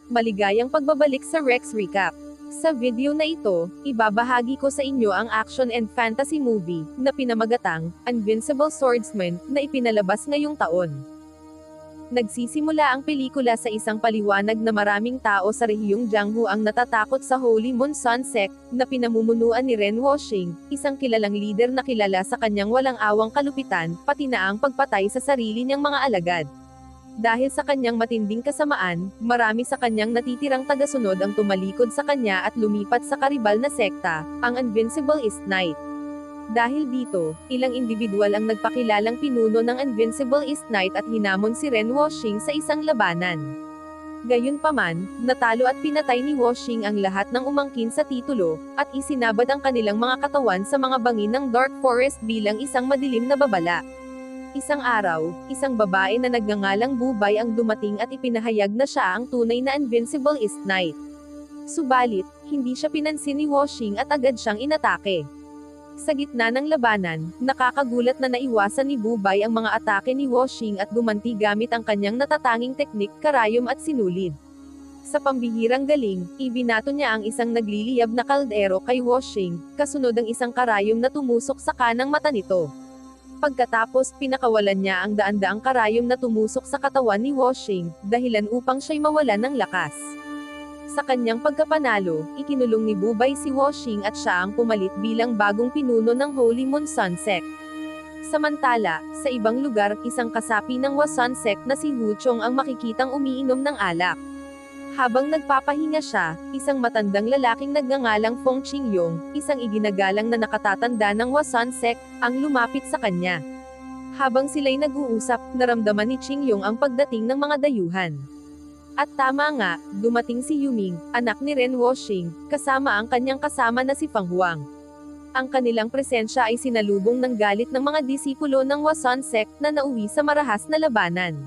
Maligayang pagbabalik sa Rex Recap. Sa video na ito, ibabahagi ko sa inyo ang action and fantasy movie na pinamagatang Invincible Swordsman na ipinalabas ngayong taon. Nagsisimula ang pelikula sa isang paliwanag na maraming tao sa rehiyong Jianghu ang natatakot sa Holy Moon Sun Sect, na pinamumunuan ni Ren Wuxing, isang kilalang leader na kilala sa kanyang walang awang kalupitan, pati na ang pagpatay sa sarili niyang mga alagad. Dahil sa kanyang matinding kasamaan, marami sa kanyang natitirang tagasunod ang tumalikod sa kanya at lumipat sa karibal na sekta, ang Invincible East Knight. Dahil dito, ilang individual ang nagpakilalang pinuno ng Invincible East Knight at hinamon si Ren Wuxing sa isang labanan. Gayunpaman, natalo at pinatay ni Wuxing ang lahat ng umangkin sa titulo, at isinabad ang kanilang mga katawan sa mga bangin ng Dark Forest bilang isang madilim na babala. Isang araw, isang babae na nagngangalang Bubay ang dumating at ipinahayag na siya ang tunay na Invincible East Knight. Subalit, hindi siya pinansin ni Wuxing at agad siyang inatake. Sa gitna ng labanan, nakakagulat na naiwasan ni Bubay ang mga atake ni Wuxing at gumanti gamit ang kanyang natatanging teknik, karayom at sinulid. Sa pambihirang galing, ibinato niya ang isang nagliliyab na kaldero kay Wuxing, kasunod ang isang karayom na tumusok sa kanang mata nito. Pagkatapos, pinakawalan niya ang daan-daang karayom na tumusok sa katawan ni Wuxing, dahilan upang siya'y mawalan ng lakas. Sa kanyang pagkapanalo, ikinulong ni Bubay si Wuxing at siya ang pumalit bilang bagong pinuno ng Holy Moon Sun Sect. Samantala, sa ibang lugar, isang kasapi ng Wasun Sect na si Huchong ang makikitang umiinom ng alak. Habang nagpapahinga siya, isang matandang lalaking nagngangalang Feng Qingyong, isang iginagalang na nakatatanda ng Wasun Sect, ang lumapit sa kanya. Habang sila'y nag-uusap, naramdaman ni Qingyong ang pagdating ng mga dayuhan. At tama nga, dumating si Yuming, anak ni Ren Wuxing, kasama ang kanyang kasama na si Fang Huang. Ang kanilang presensya ay sinalubong ng galit ng mga disipulo ng Wasun Sect na nauwi sa marahas na labanan.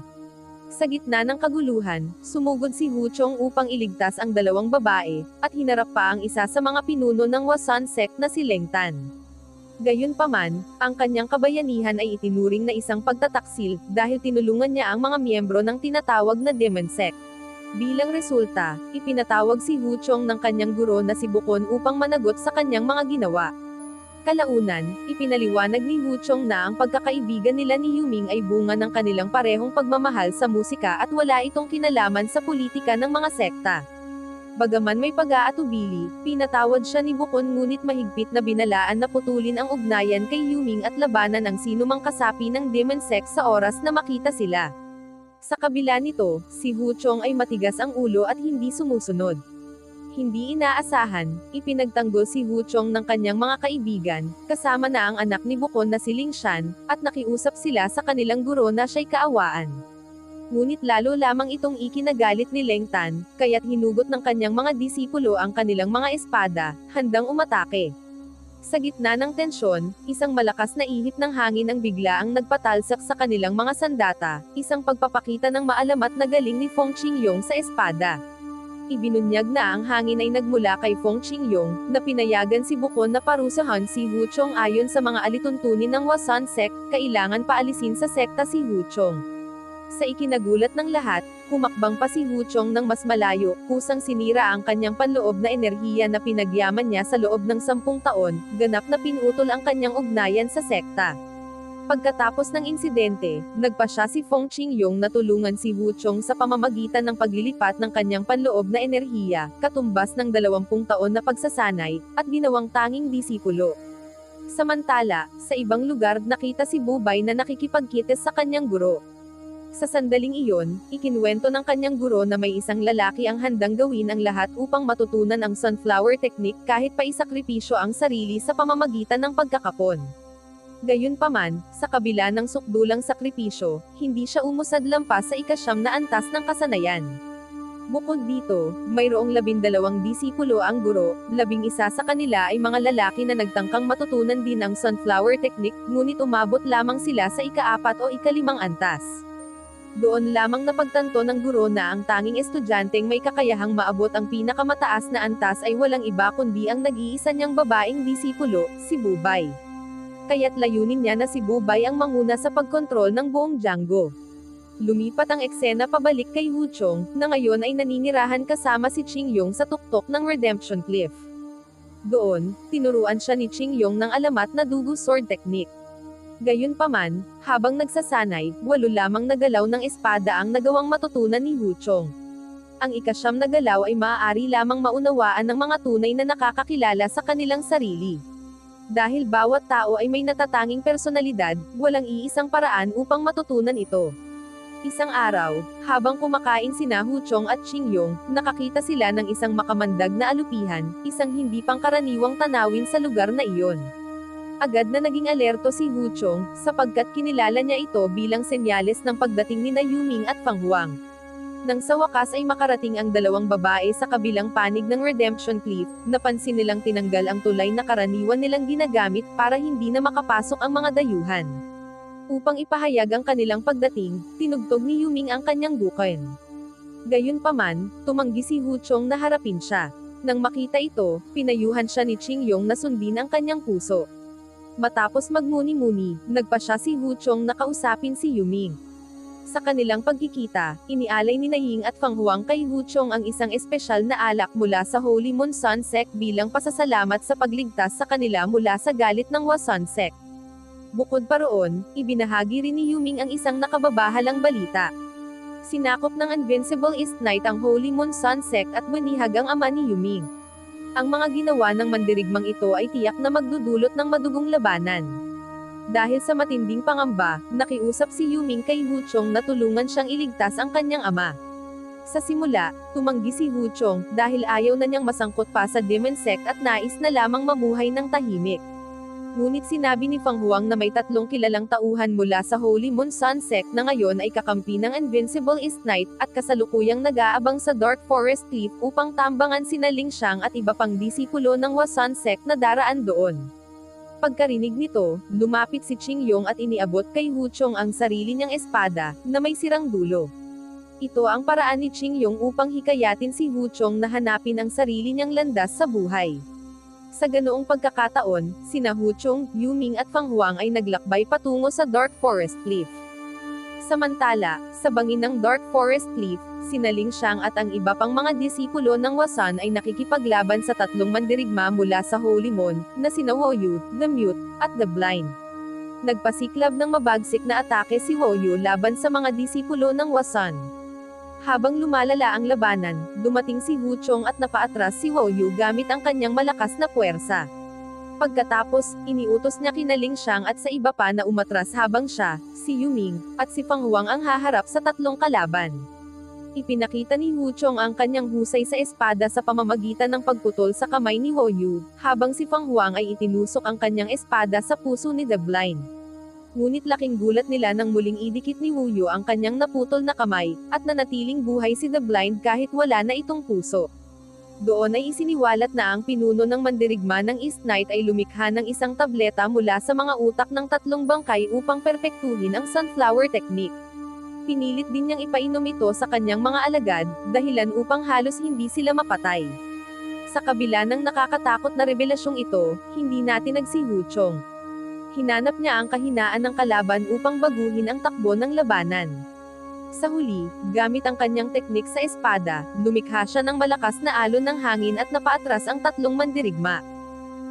Sa gitna ng kaguluhan, sumugod si Huchong upang iligtas ang dalawang babae, at hinarap pa ang isa sa mga pinuno ng Wasun Sect na si Leng Tan. Gayunpaman, ang kanyang kabayanihan ay itinuring na isang pagtataksil, dahil tinulungan niya ang mga miyembro ng tinatawag na Demon Sect. Bilang resulta, ipinatawag si Huchong ng kanyang guro na si Bukon upang managot sa kanyang mga ginawa. Kalaunan, ipinaliwanag ni Huchong na ang pagkakaibigan nila ni Yuming ay bunga ng kanilang parehong pagmamahal sa musika at wala itong kinalaman sa politika ng mga sekta. Bagaman may pag-aatubili, pinatawad siya ni Bukon ngunit mahigpit na binalaan na putulin ang ugnayan kay Yuming at labanan ang sinumang kasapi ng Demon Sect sa oras na makita sila. Sa kabila nito, si Huchong ay matigas ang ulo at hindi sumusunod. Hindi inaasahan, ipinagtanggol si Huchong ng kanyang mga kaibigan, kasama na ang anak ni Bukon na si Lingshan, at nakiusap sila sa kanilang guro na siya'y kaawaan. Ngunit lalo lamang itong ikinagalit ni Leng Tan, kaya't hinugot ng kanyang mga disipulo ang kanilang mga espada, handang umatake. Sa gitna ng tensyon, isang malakas na ihip ng hangin ang biglaang nagpatalsak sa kanilang mga sandata, isang pagpapakita ng maalamat na galing ni Feng Qingyong sa espada. Ibinunyag na ang hangin ay nagmula kay Feng Qingyong, na pinayagan si Bukon na parusahan si Huchong ayon sa mga alituntunin ng Wasun Sect, kailangan paalisin sa sekta si Huchong. Sa ikinagulat ng lahat, humakbang pa si Huchong ng mas malayo, kusang sinira ang kanyang panloob na enerhiya na pinagyaman niya sa loob ng 10 taon, ganap na pinutol ang kanyang ugnayan sa sekta. Pagkatapos ng insidente, nagpasya si Feng Qingyong na tulungan si Huchong sa pamamagitan ng paglilipat ng kanyang panloob na enerhiya, katumbas ng 20 taon na pagsasanay, at ginawang tanging disipulo. Samantala, sa ibang lugar nakita si Bubay na nakikipagkites sa kanyang guro. Sa sandaling iyon, ikinuwento ng kanyang guro na may isang lalaki ang handang gawin ang lahat upang matutunan ang sunflower technique kahit pa isakripisyo ang sarili sa pamamagitan ng pagkakapon. Gayunpaman, sa kabila ng sukdulang sakripisyo, hindi siya umusad lampas sa 9 na antas ng kasanayan. Bukod dito, mayroong 12 disipulo ang guro, 11 sa kanila ay mga lalaki na nagtangkang matutunan din ang sunflower technique, ngunit umabot lamang sila sa 4 o 5 antas. Doon lamang napagtanto ng guro na ang tanging estudyanteng may kakayahang maabot ang pinakamataas na antas ay walang iba kundi ang nag-iisa niyang babaeng disipulo, si Bubay. Kaya't layunin niya na si Bubay ang manguna sa pagkontrol ng buong Jianghu. Lumipat ang eksena pabalik kay Huchong, na ngayon ay naninirahan kasama si Qingyong sa tuktok ng Redemption Cliff. Doon, tinuruan siya ni Qingyong ng alamat na dugu sword technique. Gayunpaman, habang nagsasanay, 8 lamang na galaw ng espada ang nagawang matutunan ni Huchong. Ang ika-9 na galaw ay maaari lamang maunawaan ng mga tunay na nakakakilala sa kanilang sarili. Dahil bawat tao ay may natatanging personalidad, walang iisang paraan upang matutunan ito. Isang araw, habang kumakain sina Huchong at Qingyong, nakakita sila ng isang makamandag na alupihan, isang hindi pangkaraniwang tanawin sa lugar na iyon. Agad na naging alerto si Huchong, sapagkat kinilala niya ito bilang senyales ng pagdating ni na Yuming at Fang Huang. Nang sa wakas ay makarating ang 2 babae sa kabilang panig ng Redemption Cliff, napansin nilang tinanggal ang tulay na karaniwan nilang ginagamit para hindi na makapasok ang mga dayuhan. Upang ipahayag ang kanilang pagdating, tinugtog ni Yuming ang kanyang guken. Gayunpaman, tumanggi si Huchong na harapin siya. Nang makita ito, pinayuhan siya ni Qingyong na sundin ang kanyang puso. Matapos magmuni-muni, nagpa siya si Huchong na kausapin si Yuming. Sa kanilang pagkikita, inialay ni Ying at Fang Huang kay Huchong ang isang espesyal na alak mula sa Holy Moon Sun Sect bilang pasasalamat sa pagligtas sa kanila mula sa galit ng Wasun Sect. Bukod pa roon, ibinahagi rin ni Yuming ang isang nakababahalang balita. Sinakop ng Invincible East Knight ang Holy Moon Sun Sect at manihag ang ama ni Yuming. Ang mga ginawa ng mandirigmang ito ay tiyak na magdudulot ng madugong labanan. Dahil sa matinding pangamba, nakiusap si Yuming kay Huchong na tulungan siyang iligtas ang kanyang ama. Sa simula, tumanggi si Huchong dahil ayaw na niyang masangkot pa sa Demon Sect at nais na lamang mamuhay ng tahimik. Ngunit sinabi ni Fang Huang na may 3 kilalang tauhan mula sa Holy Moon Sun Sect na ngayon ay kakampi ng Invincible East Knight, at kasalukuyang nag-aabang sa Dark Forest Cliff upang tambangan sina Ling Xiang at iba pang disipulo ng Wasun Sect na daraan doon. Pagkarinig nito, lumapit si Qingyong at iniabot kay Huchong ang sarili niyang espada, na may sirang dulo. Ito ang paraan ni Qingyong upang hikayatin si Huchong na hanapin ang sarili niyang landas sa buhay. Sa ganoong pagkakataon, sina Huchong, Yuming at Fang Huang ay naglakbay patungo sa Dark Forest Cliff. Samantala, sa bangin ng Dark Forest Cliff, sina Ling Xiang at ang iba pang mga disipulo ng Wasun ay nakikipaglaban sa 3 mandirigma mula sa Holy Moon, na sina Woyu, the Mute, at the Blind. Nagpasiklab ng mabagsik na atake si Woyu laban sa mga disipulo ng Wasun. Habang lumalala ang labanan, dumating si Huchong at napaatras si Woyu gamit ang kanyang malakas na puwersa. Pagkatapos, iniutos niya kina Ling Xiang at sa iba pa na umatras habang siya, si Yuming, at si Fang Huang ang haharap sa 3 kalaban. Ipinakita ni Huchong ang kanyang husay sa espada sa pamamagitan ng pagputol sa kamay ni Woyu, habang si Fang Huang ay itinusok ang kanyang espada sa puso ni The Blind. Ngunit laking gulat nila nang muling idikit ni Woyu ang kanyang naputol na kamay, at nanatiling buhay si The Blind kahit wala na itong puso. Doon ay isiniwalat na ang pinuno ng mandirigma ng East Knight ay lumikha ng isang tableta mula sa mga utak ng 3 bangkay upang perpektuhin ang Sunflower Technique. Pinilit din niyang ipainom ito sa kanyang mga alagad, dahilan upang halos hindi sila mapatay. Sa kabila ng nakakatakot na revelasyong ito, hindi natin nagsihuchong. Hinanap niya ang kahinaan ng kalaban upang baguhin ang takbo ng labanan. Sa huli, gamit ang kanyang teknik sa espada, lumikha siya ng malakas na alon ng hangin at napaatras ang 3 mandirigma.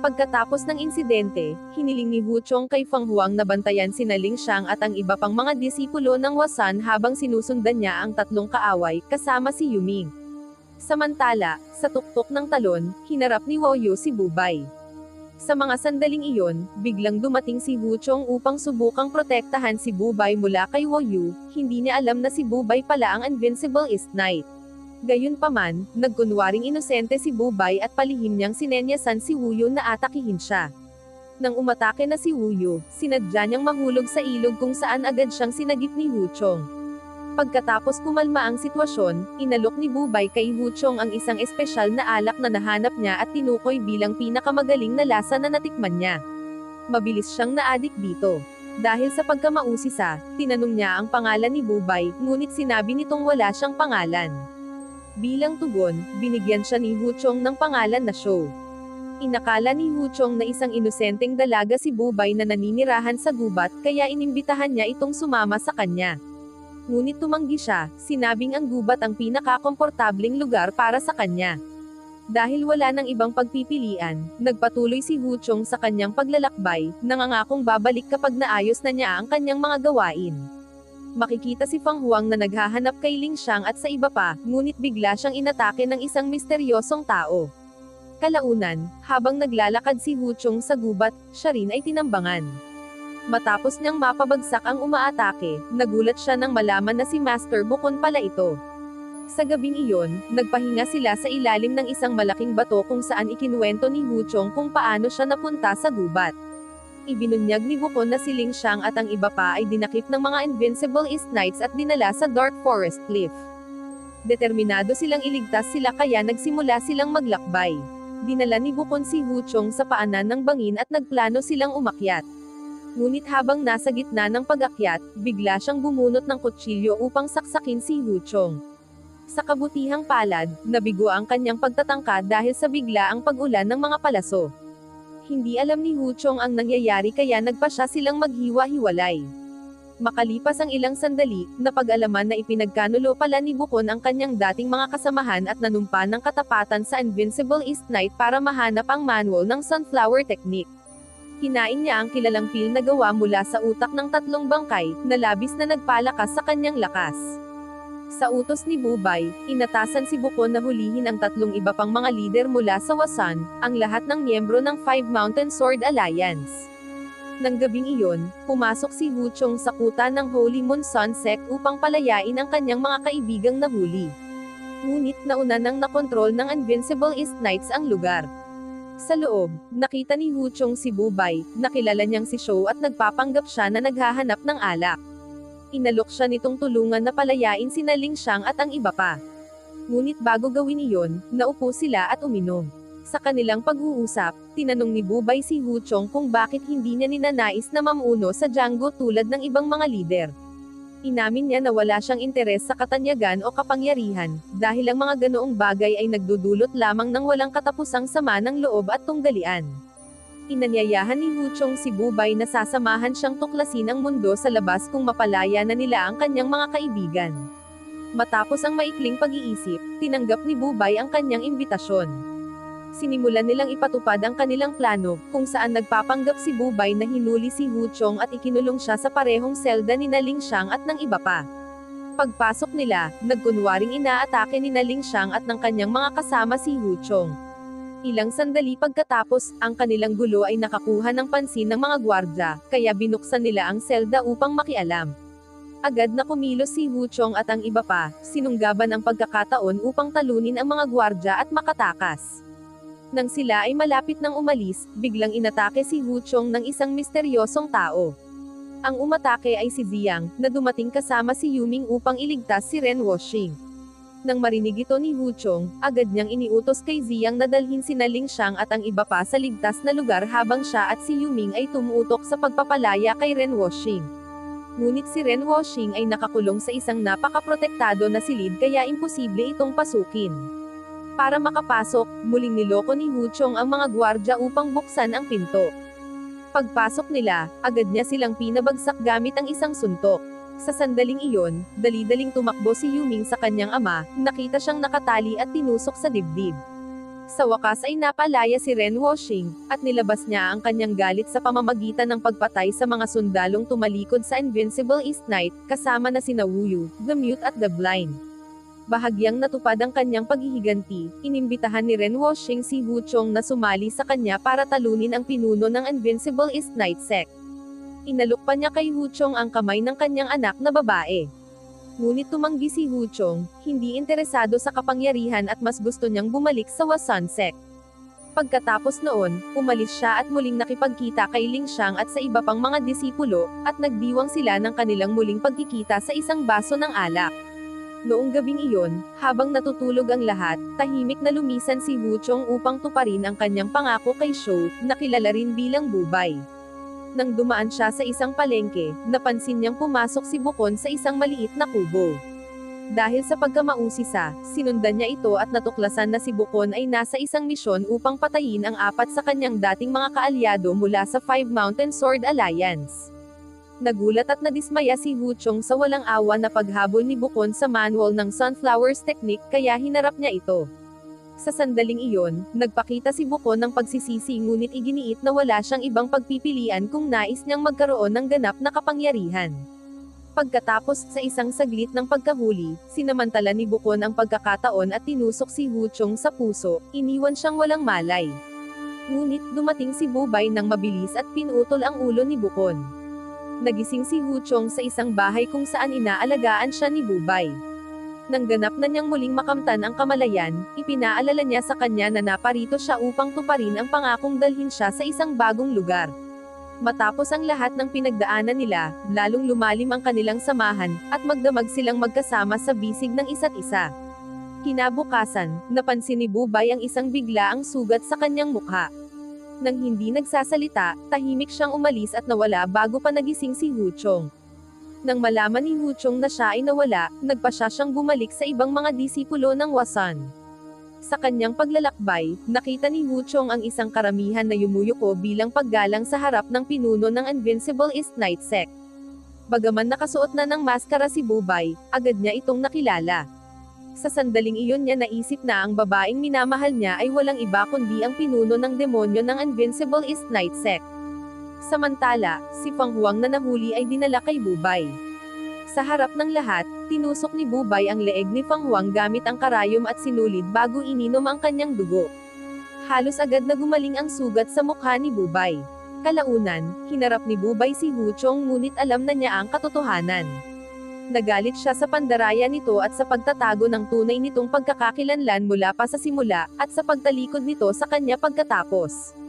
Pagkatapos ng insidente, hiniling ni Huchong kay Fang Huang na bantayan sina Ling Xiang at ang iba pang mga disipulo ng Wasun habang sinusundan niya ang 3 kaaway, kasama si Yuming. Samantala, sa tuktok ng talon, hinarap ni Woyu si Bubay. Sa mga sandaling iyon, biglang dumating si Huchong upang subukang protektahan si Bubay mula kay Woyu, hindi niya alam na si Bubay pala ang Invincible East Knight. Gayunpaman, nagkunwaring inosente si Bubay at palihim niyang sinenyasan si Woyu na atakihin siya. Nang umatake na si Woyu, sinadya niyang mahulog sa ilog kung saan agad siyang sinagip ni Huchong. Pagkatapos kumalma ang sitwasyon, inalok ni Bubay kay Huchong ang isang espesyal na alak na nahanap niya at tinukoy bilang pinakamagaling na lasa na natikman niya. Mabilis siyang naadik dito. Dahil sa pagkamausisa, tinanong niya ang pangalan ni Bubay, ngunit sinabi nitong wala siyang pangalan. Bilang tugon, binigyan siya ni Huchong ng pangalan na Shou. Inakala ni Huchong na isang inosenteng dalaga si Bubay na naninirahan sa gubat, kaya inimbitahan niya itong sumama sa kanya. Ngunit tumanggi siya, sinabing ang gubat ang pinakakomportabling lugar para sa kanya. Dahil wala nang ibang pagpipilian, nagpatuloy si Hu Chong sa kanyang paglalakbay, nangangakong babalik kapag naayos na niya ang kanyang mga gawain. Makikita si Fang Huang na naghahanap kay Ling Xiang at sa iba pa, ngunit bigla siyang inatake ng isang misteryosong tao. Kalaunan, habang naglalakad si Hu Chong sa gubat, siya rin ay tinambangan. Matapos niyang mapabagsak ang umaatake, nagulat siya nang malaman na si Master Bukon pala ito. Sa gabing iyon, nagpahinga sila sa ilalim ng isang malaking bato kung saan ikinuwento ni Hu Chong kung paano siya napunta sa gubat. Ibinunyag ni Bukon na si Ling Xiang at ang iba pa ay dinakip ng mga Invincible East Knights at dinala sa Dark Forest Cliff. Determinado silang iligtas sila kaya nagsimula silang maglakbay. Dinala ni Bukon si Hu Chong sa paanan ng bangin at nagplano silang umakyat. Ngunit habang nasa gitna ng pag-akyat, bigla siyang bumunot ng kutsilyo upang saksakin si Hu Chong. Sa kabutihang palad, nabigo ang kanyang pagtatangka dahil sa biglaang pag-ulan ng mga palaso. Hindi alam ni Hu Chong ang nangyayari kaya nagpasya silang maghiwa-hiwalay. Makalipas ang ilang sandali, napag-alaman na ipinagkanulo pala ni Bukon ang kanyang dating mga kasamahan at nanumpa ng katapatan sa Invincible East Knight para mahanap ang manual ng Sunflower Technique. Kinain niya ang kilalang pil na gawa mula sa utak ng 3 bangkay, na labis na nagpalakas sa kanyang lakas. Sa utos ni Bubay, inatasan si Bukon na hulihin ang 3 iba pang mga lider mula sa Wasan, ang lahat ng miyembro ng Five Mountain Sword Alliance. Nang gabing iyon, pumasok si Hu Chong sa kuta ng Holy Moon Sun Sect upang palayain ang kanyang mga kaibigang nahuli. Ngunit nauna nang nakontrol ng Invincible East Knights ang lugar. Sa loob, nakita ni Hu Chong si Bubay, nakilala niyang si Shou at nagpapanggap siya na naghahanap ng alak. Inalok siya nitong tulungan na palayain sina Ling Xiang at ang iba pa. Ngunit bago gawin iyon, naupo sila at uminom. Sa kanilang pag-uusap, tinanong ni Bubay si Hu Chong kung bakit hindi niya ninanais na mamuno sa Django tulad ng ibang mga lider. Inamin niya na wala siyang interes sa katanyagan o kapangyarihan, dahil ang mga ganoong bagay ay nagdudulot lamang ng walang katapusang sama ng loob at tunggalian. Inanyayahan ni Hu Chong si Bubay na sasamahan siyang tuklasin ang mundo sa labas kung mapalaya na nila ang kanyang mga kaibigan. Matapos ang maikling pag-iisip, tinanggap ni Bubay ang kanyang imbitasyon. Sinimulan nilang ipatupad ang kanilang plano, kung saan nagpapanggap si Bubay na hinuli si Hu Chong at ikinulong siya sa parehong selda ni Ling Xiang at ng iba pa. Pagpasok nila, nagkunwaring inaatake ni Ling Xiang at ng kanyang mga kasama si Hu Chong. Ilang sandali pagkatapos, ang kanilang gulo ay nakakuha ng pansin ng mga gwardya, kaya binuksan nila ang selda upang makialam. Agad na kumilos si Hu Chong at ang iba pa, sinunggaban ang pagkakataon upang talunin ang mga gwardya at makatakas. Nang sila ay malapit nang umalis, biglang inatake si Hu Chong ng isang misteryosong tao. Ang umatake ay si Ziyang, na dumating kasama si Yuming upang iligtas si Ren Woxing. Nang marinig ito ni Hu Chong, agad niyang iniutos kay Ziyang na dalhin sina Ling Xiang at ang iba pa sa ligtas na lugar habang siya at si Yuming ay tumutok sa pagpapalaya kay Ren Woxing. Ngunit si Ren Woxing ay nakakulong sa isang napakaprotektado na silid kaya imposible itong pasukin. Para makapasok, muling niloko ni Hu Chong ang mga gwardya upang buksan ang pinto. Pagpasok nila, agad niya silang pinabagsak gamit ang isang suntok. Sa sandaling iyon, dali-daling tumakbo si Yuming sa kanyang ama, nakita siyang nakatali at tinusok sa dibdib. Sa wakas ay napalaya si Ren Woxing, at nilabas niya ang kanyang galit sa pamamagitan ng pagpatay sa mga sundalong tumalikod sa Invincible East Knight, kasama na sina Wu Yu, the Mute at the Blind. Bahagyang natupad ang kanyang paghihiganti, inimbitahan ni Ren Woxing si Hu Chong na sumali sa kanya para talunin ang pinuno ng Invincible East Knight sect. Inalok pa niya kay Hu Chong ang kamay ng kanyang anak na babae. Ngunit tumanggi si Hu Chong, hindi interesado sa kapangyarihan at mas gusto niyang bumalik sa Wasan sect. Pagkatapos noon, umalis siya at muling nakipagkita kay Ling Xiang at sa iba pang mga disipulo, at nagdiwang sila ng kanilang muling pagkikita sa isang baso ng alak. Noong gabing iyon, habang natutulog ang lahat, tahimik na lumisan si Hu Chong upang tuparin ang kanyang pangako kay Shou, na kilala rin bilang Bubay. Nang dumaan siya sa isang palengke, napansin niyang pumasok si Bukon sa isang maliit na kubo. Dahil sa pagkamausisa, sinundan niya ito at natuklasan na si Bukon ay nasa isang misyon upang patayin ang 4 sa kanyang dating mga kaalyado mula sa Five Mountain Sword Alliance. Nagulat at nadismaya si Hu Chong sa walang awa na paghabol ni Bukon sa manual ng Sunflowers Technique kaya hinarap niya ito. Sa sandaling iyon, nagpakita si Bukon ng pagsisisi ngunit iginiit na wala siyang ibang pagpipilian kung nais niyang magkaroon ng ganap na kapangyarihan. Pagkatapos sa isang saglit ng pagkahuli, sinamantala ni Bukon ang pagkakataon at tinusok si Hu Chong sa puso, iniwan siyang walang malay. Ngunit dumating si Bubay nang mabilis at pinutol ang ulo ni Bukon. Nagising si Hu Chong sa isang bahay kung saan inaalagaan siya ni Bubay. Nang ganap na niyang muling makamtan ang kamalayan, ipinaalala niya sa kanya na naparito siya upang tuparin ang pangakong dalhin siya sa isang bagong lugar. Matapos ang lahat ng pinagdaanan nila, lalong lumalim ang kanilang samahan, at magdamag silang magkasama sa bisig ng isa't isa. Kinabukasan, napansin ni Bubay ang isang biglaang sugat sa kanyang mukha. Nang hindi nagsasalita, tahimik siyang umalis at nawala bago pa nagising si Hu Chong. Nang malaman ni Hu Chong na siya ay nawala, nagpasya siyang bumalik sa ibang mga disipulo ng Wasan. Sa kanyang paglalakbay, nakita ni Hu Chong ang isang karamihan na yumuyuko bilang paggalang sa harap ng pinuno ng Invincible East Night Sect. Bagaman nakasuot na ng maskara si Bubay, agad niya itong nakilala. Sa sandaling iyon niya naisip na ang babaeng minamahal niya ay walang iba kundi ang pinuno ng demonyo ng Invincible East Night Sect. Samantala, si Fang Huang na nahuli ay dinala kay Bubay. Sa harap ng lahat, tinusok ni Bubay ang leeg ni Fang Huang gamit ang karayom at sinulid bago ininom ang kanyang dugo. Halos agad na gumaling ang sugat sa mukha ni Bubay. Kalaunan, hinarap ni Bubay si Hu Chong ngunit alam na niya ang katotohanan. Nagalit siya sa pandaraya nito at sa pagtatago ng tunay nitong pagkakakilanlan mula pa sa simula, at sa pagtalikod nito sa kanya pagkatapos.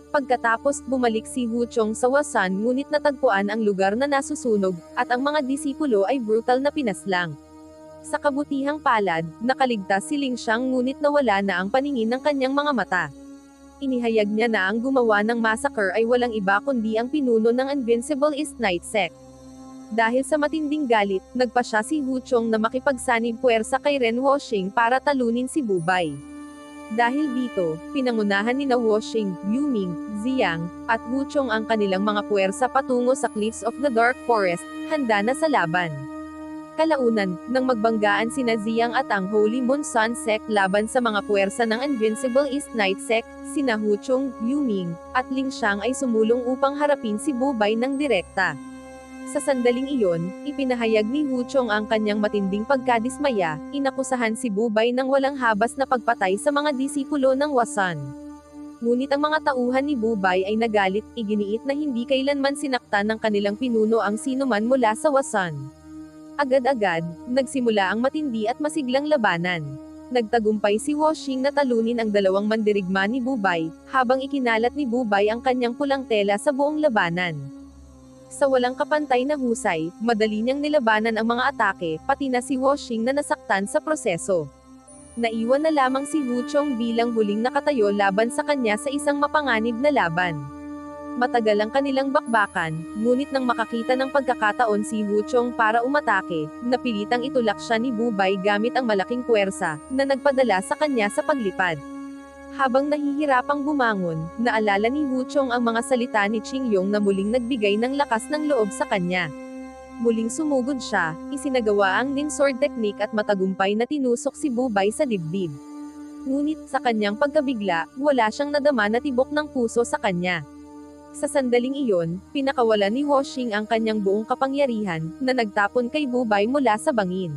Pagkatapos, bumalik si Hu Chong sa Wasan ngunit natagpuan ang lugar na nasusunog, at ang mga disipulo ay brutal na pinaslang. Sa kabutihang palad, nakaligtas si Ling Xiang ngunit nawala na ang paningin ng kanyang mga mata. Inihayag niya na ang gumawa ng massacre ay walang iba kundi ang pinuno ng Invincible East Night Sect. Dahil sa matinding galit, nagpasya si Hu Chong na makipagsanib puwersa kay Ren Woxing para talunin si Bubay. Dahil dito, pinangunahan ni na Woxing, Yuming, Ziyang, at Hu Chong ang kanilang mga puwersa patungo sa Cliffs of the Dark Forest, handa na sa laban. Kalaunan, nang magbanggaan sina Ziyang at ang Holy Moon Sun Sect laban sa mga puwersa ng Invincible East Night Sect, sina Hu Chong, Yuming, at Ling Xiang ay sumulong upang harapin si Bubay ng direkta. Sa sandaling iyon, ipinahayag ni Hu Chong ang kanyang matinding pagkadismaya, inakusahan si Bubay ng walang habas na pagpatay sa mga disipulo ng Wasan. Ngunit ang mga tauhan ni Bubay ay nagalit, iginiit na hindi kailanman sinaktan ng kanilang pinuno ang sinuman mula sa Wasan. Agad-agad, nagsimula ang matindi at masiglang labanan. Nagtagumpay si Woxing na talunin ang dalawang mandirigma ni Bubay, habang ikinalat ni Bubay ang kanyang pulang tela sa buong labanan. Sa walang kapantay na husay, madali niyang nilabanan ang mga atake, pati na si Woxing na nasaktan sa proseso. Naiwan na lamang si Hu Chong bilang huling nakatayo laban sa kanya sa isang mapanganib na laban. Matagal ang kanilang bakbakan, ngunit nang makakita ng pagkakataon si Hu Chong para umatake, napilitang itulak siya ni Bubay gamit ang malaking puwersa, na nagpadala sa kanya sa paglipad. Habang nahihirapang bumangon, naalala ni Hu Chong ang mga salita ni Qing Yong na muling nagbigay ng lakas ng loob sa kanya. Muling sumugod siya, isinagawa ang Nin Sword Technique at matagumpay na tinusok si Bubay sa dibdib. Ngunit, sa kanyang pagkabigla, wala siyang nadama na tibok ng puso sa kanya. Sa sandaling iyon, pinakawala ni Woxing ang kanyang buong kapangyarihan, na nagtapon kay Bubay mula sa bangin.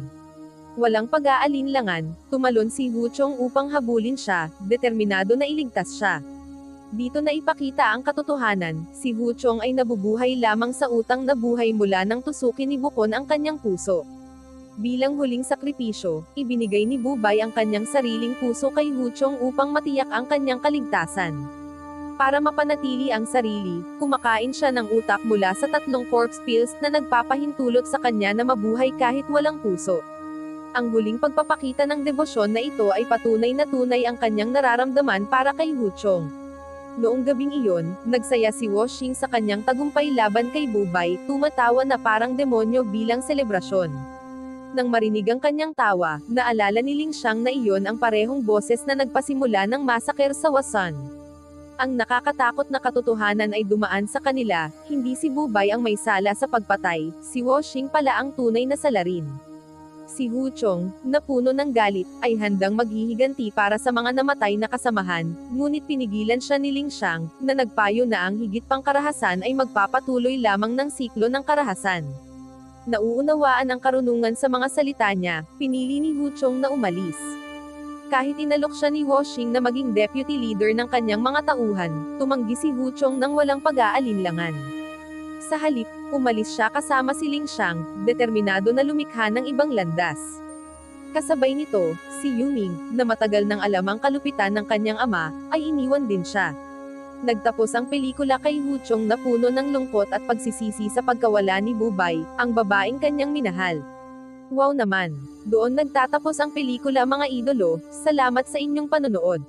Walang pag-aalinlangan, tumalon si Hu Chong upang habulin siya, determinado na iligtas siya. Dito na ipakita ang katotohanan, si Hu Chong ay nabubuhay lamang sa utang na buhay mula nang tusukin ni Bukon ang kanyang puso. Bilang huling sakripisyo, ibinigay ni Bubay ang kanyang sariling puso kay Hu Chong upang matiyak ang kanyang kaligtasan. Para mapanatili ang sarili, kumakain siya ng utak mula sa 3 corpse pills na nagpapahintulot sa kanya na mabuhay kahit walang puso. Ang huling pagpapakita ng debosyon na ito ay patunay na tunay ang kanyang nararamdaman para kay Hu Chong. Noong gabing iyon, nagsaya si Woxing sa kanyang tagumpay laban kay Bubay, tumatawa na parang demonyo bilang selebrasyon. Nang marinig ang kanyang tawa, naalala ni Ling Xiang na iyon ang parehong boses na nagpasimula ng massacre sa Wasan. Ang nakakatakot na katotohanan ay dumaan sa kanila, hindi si Bubay ang may sala sa pagpatay, si Woshing pala ang tunay na salarin. Si Huchong, na puno ng galit, ay handang maghihiganti para sa mga namatay na kasamahan, ngunit pinigilan siya ni Ling Xiang, na nagpayo na ang higit pang karahasan ay magpapatuloy lamang ng siklo ng karahasan. Nauunawaan ang karunungan sa mga salita niya, pinili ni Huchong na umalis. Kahit inalok siya ni Woshing na maging deputy leader ng kanyang mga tauhan, tumanggi si Huchong nang walang pag-aalinlangan. Sa halip, umalis siya kasama si Ling Xiang, determinado na lumikha ng ibang landas. Kasabay nito, si Yuming, na matagal nang alam ang kalupitan ng kanyang ama, ay iniwan din siya. Nagtapos ang pelikula kay Huchong na puno ng lungkot at pagsisisi sa pagkawala ni Bubay, ang babaeng kanyang minahal. Wow naman! Doon nagtatapos ang pelikula mga idolo, salamat sa inyong panonood.